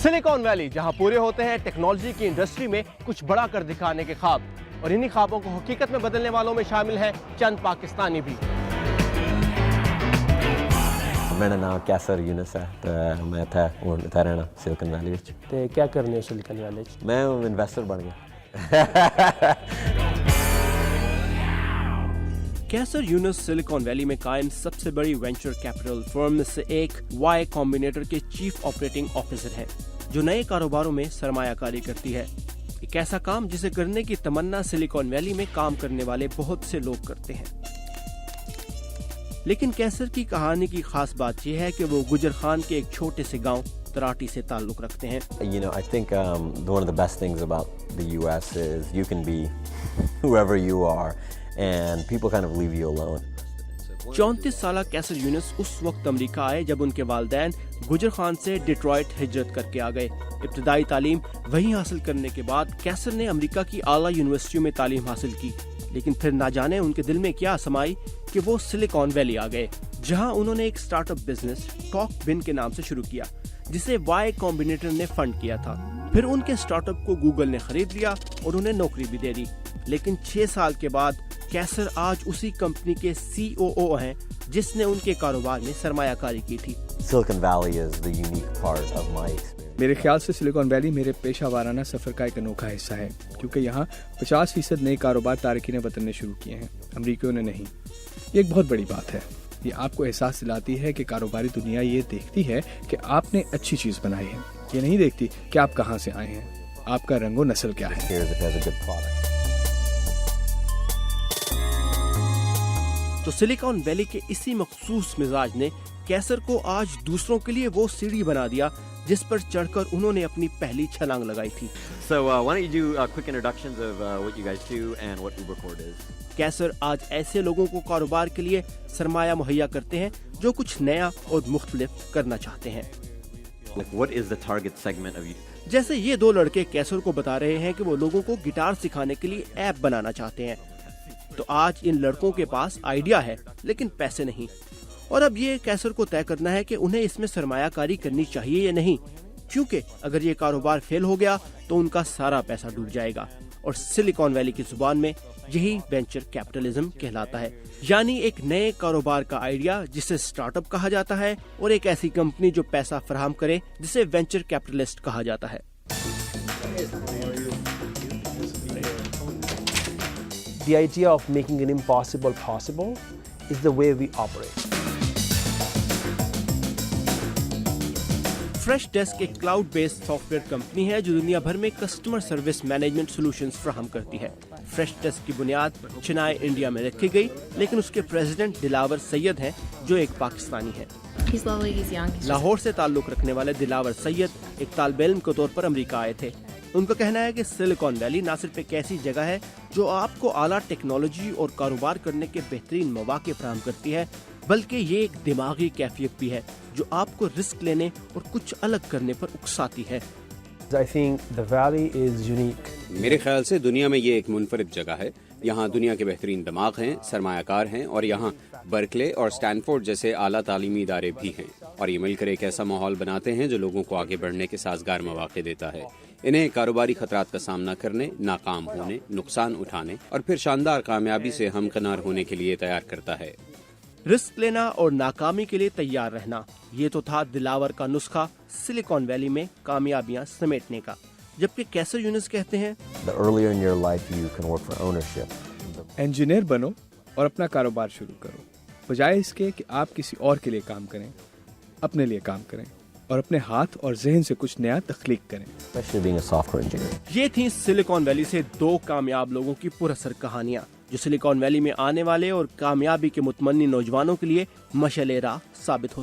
Silicon valley, जहां पूरे होते हैं टेक्नोलॉजी की इंडस्ट्री में कुछ बड़ा कर दिखाने के ख्वाब, और इन्हीं ख्वाबों को हकीकत में बदलने वालों में शामिल हैं चंद पाकिस्तानी भी। मेरा नाम कैसर यूनुस है, तो मैं था रहना सिलिकॉन वैली विच। ते क्या करने हो सिलिकॉन वैली? मैं इन्वेस्टर बन गया। कैसर यूनुस सिलिकॉन वैली में कायम सबसे बड़ी वेंचर कैपिटल फर्म में से एक वाई कॉम्बिनेटर के चीफ ऑपरेटिंग ऑफिसर हैं, जो नए कारोबारों में सरमायाकारी करती है। एक ऐसा काम जिसे करने की तमन्ना सिलिकॉन वैली में काम करने वाले बहुत से लोग करते हैं। लेकिन कैसर की कहानी की खास बात यह है कि वो गुजर खान के एक छोटे से गांव तराटी से ताल्लुक रखते हैं। You know, I think one of the best things about the US is you can be whoever you are and people kind of leave you alone. 34 साला कैसर यूनुस उस वक्त अमेरिका आए जब उनके वालिदैन गुजर खान से डिट्रॉइट हिजरत करके आ गए। इब्तिदाई तालीम वहीं हासिल करने के बाद कैसर ने अमेरिका की आला यूनिवर्सिटियों में तालीम हासिल की, लेकिन फिर ना जाने उनके दिल में क्या समाई कि वो सिलिकॉन वैली आ गए, जहां उन्होंने एक स्टार्टअप बिजनेस टॉक बिन के नाम से शुरू किया, जिसे वाई कॉम्बिनेटर ने फंड किया था। फिर उनके स्टार्टअप को गूगल ने खरीद लिया और उन्हें नौकरी भी दे दी। लेकिन 6 साल के बाद कैसर आज उसी कंपनी के COO हैं जिसने उनके कारोबार में सरमायाकारी की थी। Silicon Valley is the unique part of my experience. मेरे ख्याल से सिलिकॉन वैली मेरे पेशा वाराना सफर का एक अनोखा हिस्सा है, क्योंकि यहाँ 50% नए कारोबार तारकीन वतन ने शुरू किए हैं, अमरीकियों ने नहीं। ये एक बहुत बड़ी बात है। ये आपको एहसास दिलाती है कि कारोबारी दुनिया ये देखती है कि आपने अच्छी चीज बनाई है, ये नहीं देखती कि आप कहाँ से आए हैं, आपका रंगो नस्ल क्या है। Here's if it has a good product. तो सिलिकॉन वैली के इसी मखसूस मिजाज ने कैसर को आज दूसरों के लिए वो सीढ़ी बना दिया जिस पर चढ़कर उन्होंने अपनी पहली छलांग लगाई थी। So why don't you do quick introductions of what you guys do and what UberCord is? कैसर आज ऐसे लोगों को कारोबार के लिए सरमाया मुहैया करते हैं जो कुछ नया और मुख्तलिफ करना चाहते हैं। Like what is the target segment of you? जैसे ये दो लड़के कैसर को बता रहे हैं कि वो लोगों को गिटार सिखाने के लिए ऐप बनाना चाहते हैं। तो आज इन लड़कों के पास आइडिया है लेकिन पैसे नहीं, और अब ये कैसर को तय करना है कि उन्हें इसमें सरमायाकारी करनी चाहिए या नहीं, क्योंकि अगर ये कारोबार फेल हो गया तो उनका सारा पैसा डूब जाएगा। और सिलिकॉन वैली की जुबान में यही वेंचर कैपिटलिज्म कहलाता है, यानी एक नए कारोबार का आइडिया जिसे स्टार्टअप कहा जाता है, और एक ऐसी कंपनी जो पैसा फराहम करे जिसे वेंचर कैपिटलिस्ट कहा जाता है। The idea of making an impossible possible is the way we operate. Fresh desk एक क्लाउड बेस्ड सॉफ्टवेयर कंपनी है जो दुनिया भर में कस्टमर सर्विस मैनेजमेंट सॉल्यूशंस फराहम करती है। फ्रेश डेस्क की बुनियाद चेन्नई, इंडिया में रखी गई, लेकिन उसके प्रेसिडेंट दिलावर सैयद हैं जो एक पाकिस्तानी हैं। लाहौर से ताल्लुक रखने वाले दिलावर सैयद एक तालिब इल्म के तौर पर अमेरिका आए थे। उनका कहना है कि सिलिकॉन वैली न सिर्फ एक ऐसी जगह है जो आपको आला टेक्नोलॉजी और कारोबार करने के बेहतरीन मौके फराहम करती है, बल्कि ये एक दिमागी कैफियत भी है जो आपको रिस्क लेने और कुछ अलग करने पर उकसाती है। I think the valley is unique. मेरे ख्याल से दुनिया में ये एक मुनफरिद जगह है। यहाँ दुनिया के बेहतरीन दिमाग हैं, सरमायाकार हैं, और यहाँ बर्कले और स्टैनफोर्ड जैसे आला तालीमी इदारे भी हैं, और ये मिलकर एक ऐसा माहौल बनाते हैं जो लोगों को आगे बढ़ने के साजगार मौके देता है। इन्हें कारोबारी खतरात का सामना करने, नाकाम होने, नुकसान उठाने और फिर शानदार कामयाबी से हमकनार होने के लिए तैयार करता है। रिस्क लेना और नाकामी के लिए तैयार रहना, ये तो था दिलावर का नुस्खा सिलिकॉन वैली में कामयाबियां समेटने का। जबकि कैसर यूनुस कहते हैं, The earlier in your life you can work for ownership. Engineer बनो और अपना कारोबार शुरू करो, बजाय इसके कि आप किसी और के लिए काम करें। अपने लिए काम करें और अपने हाथ और जहन से कुछ नया तख्लीक करें। Especially being a software engineer. ये थी सिलिकॉन वैली से दो कामयाब लोगों की पुरअसर कहानियां, जो सिलिकॉन वैली में आने वाले और कामयाबी के मुतमन्नी नौजवानों के लिए मशअल-ए-राह साबित हो